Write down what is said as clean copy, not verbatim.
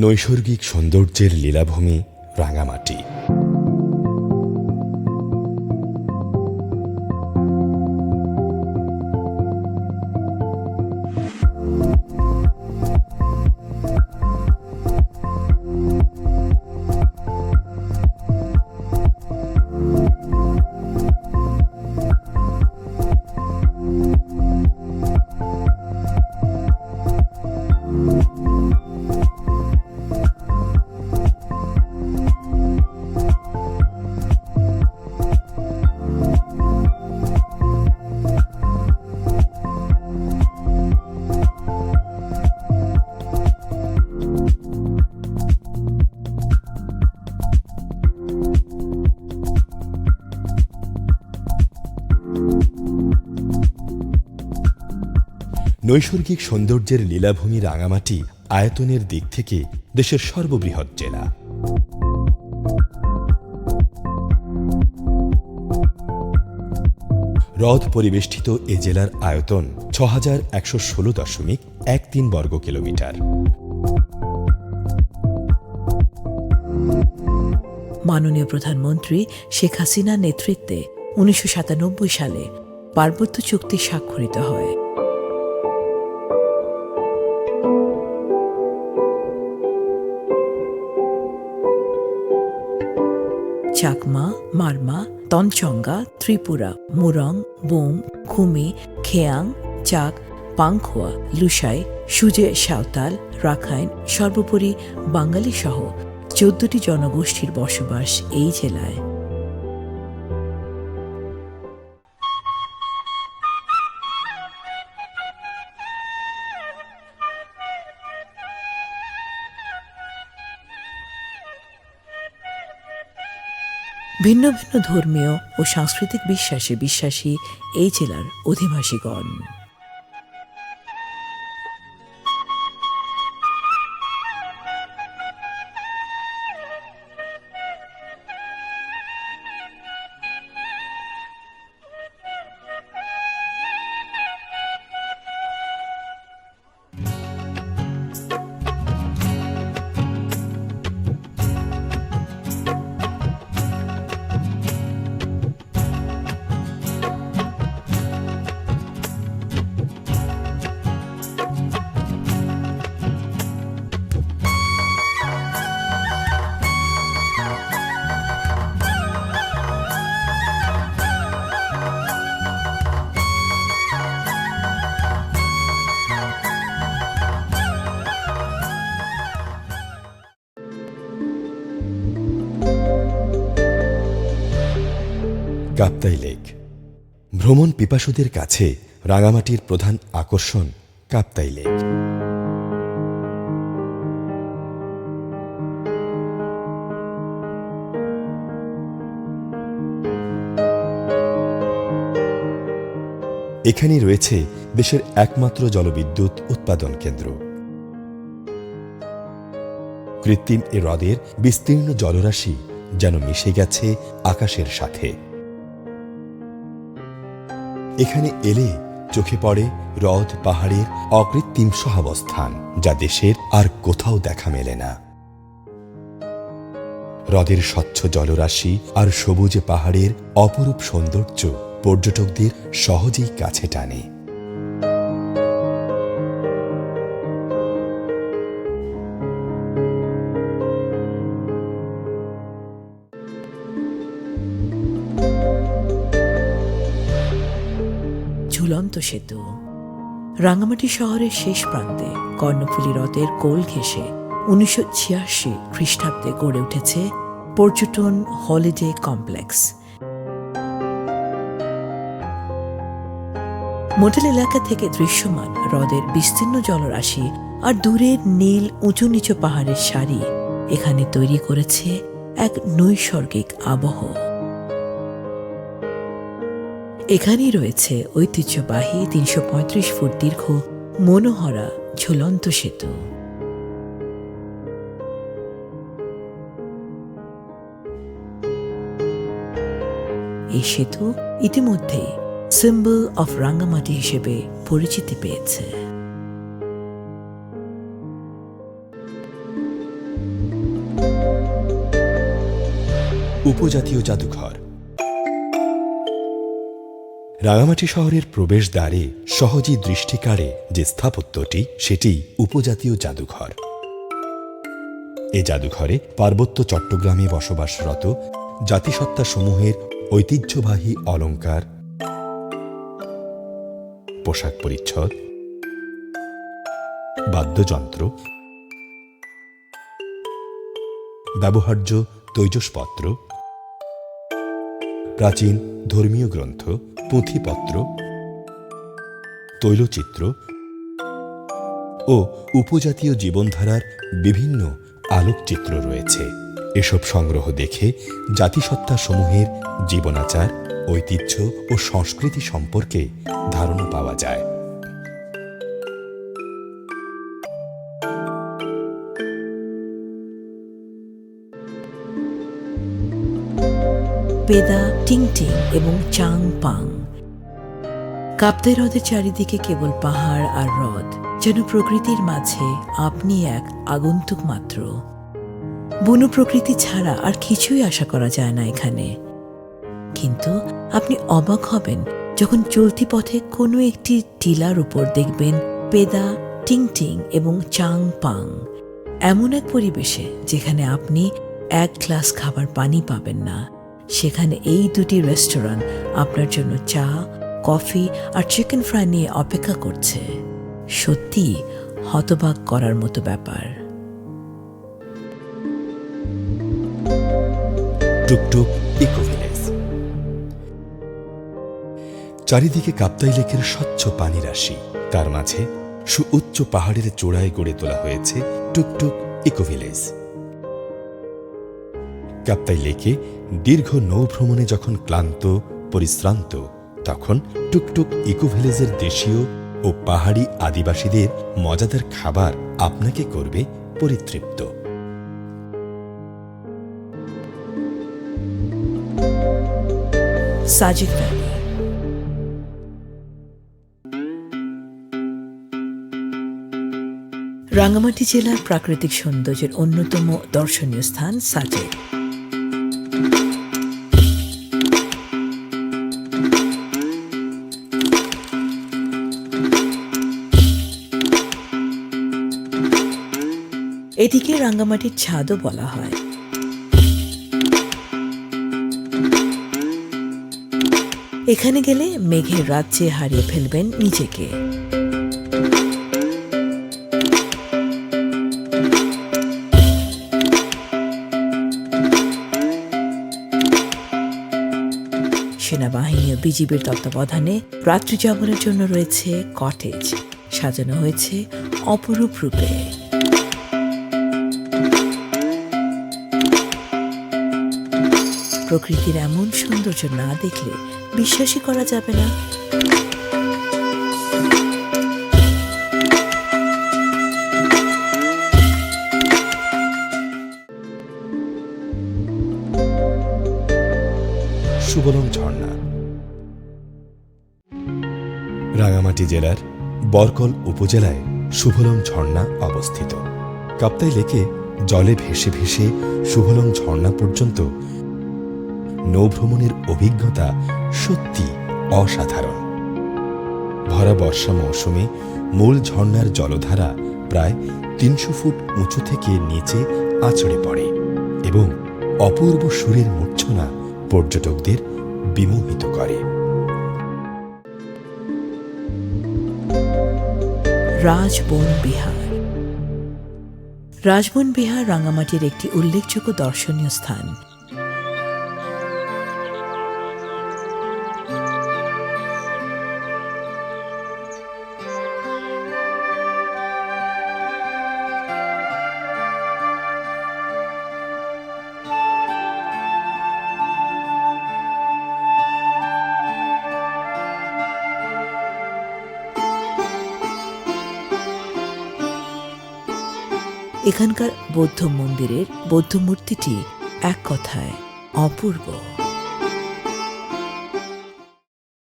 নৈসর্গিক সৌন্দর্যের লীলাভূমি রাঙামাটি। নৈসর্গিক সৌন্দর্যের লীলাভূমি রাঙামাটি আয়তনের দিক থেকে দেশের সর্ববৃহৎ জেলা। হ্রদ পরিবেষ্টিত এ জেলার আয়তন ৬,১১৬.১৩ বর্গ কিলোমিটার। মাননীয় প্রধানমন্ত্রী শেখ হাসিনার নেতৃত্বে ১৯৯৭ সালে পার্বত্য চুক্তি স্বাক্ষরিত হয়। চাকমা, মারমা, তঞ্চঙ্গা, ত্রিপুরা, মুরং, বোম, খুমি, খেয়াং, চাক, পাংখোয়া, লুসাই, সুজে, সাঁওতাল, রাখাইন, সর্বোপরি বাঙালি সহ ১৪টি জনগোষ্ঠীর বসবাস এই জেলায়। ভিন্ন ভিন্ন ধর্মীয় ও সাংস্কৃতিক বিশ্বাসে বিশ্বাসী এই জেলার অধিবাসীগণ। কাপ্তাই লেক ভ্রমণ পিপাসুদের কাছে রাঙামাটির প্রধান আকর্ষণ কাপ্তাই লেক। এখানেই রয়েছে দেশের একমাত্র জলবিদ্যুৎ উৎপাদন কেন্দ্র। কৃত্রিম এ হ্রদের বিস্তীর্ণ জলরাশি যেন মিশে গেছে আকাশের সাথে। এখানে এলে চোখে পড়ে হ্রদ পাহাড়ের অকৃত্রিম সহাবস্থান, যা দেশের আর কোথাও দেখা মেলে না। হ্রদের স্বচ্ছ জলরাশি আর সবুজ পাহাড়ের অপরূপ সৌন্দর্য পর্যটকদের সহজেই কাছে টানে। ঝুলন্ত সেতু রাঙামাটি শহরের শেষ প্রান্তে কর্ণফুলী হ্রদের কোল ঘেঁষে ১৯৮৬ খ্রিস্টাব্দে গড়ে উঠেছে পর্যটন হলিডে কমপ্লেক্স। মোটেল এলাকা থেকে দৃশ্যমান হ্রদের বিস্তীর্ণ জলরাশি আর দূরের নীল উঁচু নিচু পাহাড়ের সারি এখানে তৈরি করেছে এক নৈসর্গিক আবহ। এখানেই রয়েছে ঐতিহ্যবাহী ৩৩৫ ফুট দীর্ঘ মনোহরা ঝুলন্ত সেতু। এই সেতু ইতিমধ্যেই সিম্বল অফ রাঙ্গামাটি হিসেবে পরিচিতি পেয়েছে। উপজাতীয় জাদুঘর। রাঙামাটি শহরের প্রবেশদ্বারে সহজেই দৃষ্টি কাড়ে যে স্থাপত্যটি, সেটি উপজাতীয় জাদুঘর। এ জাদুঘরে পার্বত্য চট্টগ্রামে বসবাসরত জাতিসত্তা সমূহের ঐতিহ্যবাহী অলংকার, পোশাক পরিচ্ছদ, বাদ্যযন্ত্র, ব্যবহার্য তৈজসপত্র, প্রাচীন ধর্মীয় গ্রন্থ, পুঁথিপত্র, তৈলচিত্র ও উপজাতীয় জীবনধারার বিভিন্ন আলোকচিত্র রয়েছে। এসব সংগ্রহ দেখে জাতিসত্তা সমূহের জীবনাচার, ঐতিহ্য ও সংস্কৃতি সম্পর্কে ধারণা পাওয়া যায়। পেদা, টিংটিং এবং চাং পাং। কাপ্তাই হ্রদের চারিদিকে কেবল পাহাড় আর হ্রদ, যেন প্রকৃতির মাঝে আপনি এক আগন্তুক মাত্র। বন প্রকৃতি ছাড়া আর কিছুই আশা করা যায় না এখানে। কিন্তু আপনি অবাক হবেন যখন চলতি পথে কোনো একটি টিলার উপর দেখবেন পেদা, টিংটিং এবং চাং পাং, এমন এক পরিবেশে যেখানে আপনি এক গ্লাস খাবার পানি পাবেন না। সেখানে এই দুটি রেস্টুরেন্ট আপনার জন্য চা, কফি আর চিকেন ফ্রাই নিয়ে অপেক্ষা করছে। সত্যি হতবাক করার মতো ব্যাপার। টুকটুক ইকো ভিলেজ। চারিদিকে কাপ্তাই লেকের স্বচ্ছ পানি রাশি, তার মাঝে সুউচ্চ পাহাড়ের চূড়ায় গড়ে তোলা হয়েছে টুকটুক ইকো ভিলেজ। কাপ্তাই লেকে দীর্ঘ নৌভ্রমণে যখন ক্লান্ত পরিশ্রান্ত, তখন টুকটুক ইকো ভিলেজের দেশীয় ও পাহাড়ি আদিবাসীদের মজাদার খাবার আপনাকে করবে পরিতৃপ্ত। সাজেক ভ্যালি। রাঙ্গামাটি জেলার প্রাকৃতিক সৌন্দর্যের অন্যতম দর্শনীয় স্থান সাজেক। এটিকে রাঙ্গামাটির ছাদও বলা হয়। এখানে গেলে মেঘের রাজ্যে হারিয়ে ফেলবেন নিজেকে। সেনাবাহিনী ও বিজিবির তত্ত্বাবধানে রাত্রি যাপনের জন্য রয়েছে কটেজ, সাজানো হয়েছে অপরূপ রূপে। প্রকৃতির এমন সৌন্দর্য না দেখলে বিশ্বাসই করা যাবে না। সুবলং ঝর্ণা। রাঙামাটি জেলার বরকল উপজেলায় সুবলং ঝর্ণা অবস্থিত। কাপ্তাই লেকে জলে ভেসে ভেসে সুবলং ঝর্ণা পর্যন্ত নৌভ্রমণের অভিজ্ঞতা সত্যি অসাধারণ। ভরা বর্ষা মৌসুমে মূল ঝর্ণার জলধারা প্রায় ৩০০ ফুট উঁচু থেকে নিচে আছড়ে পড়ে এবং অপূর্ব সুরের মূর্ছনা পর্যটকদের বিমোহিত করে। রাজবন বিহার। রাজবন বিহার রাঙ্গামাটির একটি উল্লেখযোগ্য দর্শনীয় স্থান। এখানকার বৌদ্ধ মন্দিরের বৌদ্ধ মূর্তিটি এক কথায় অপূর্ব।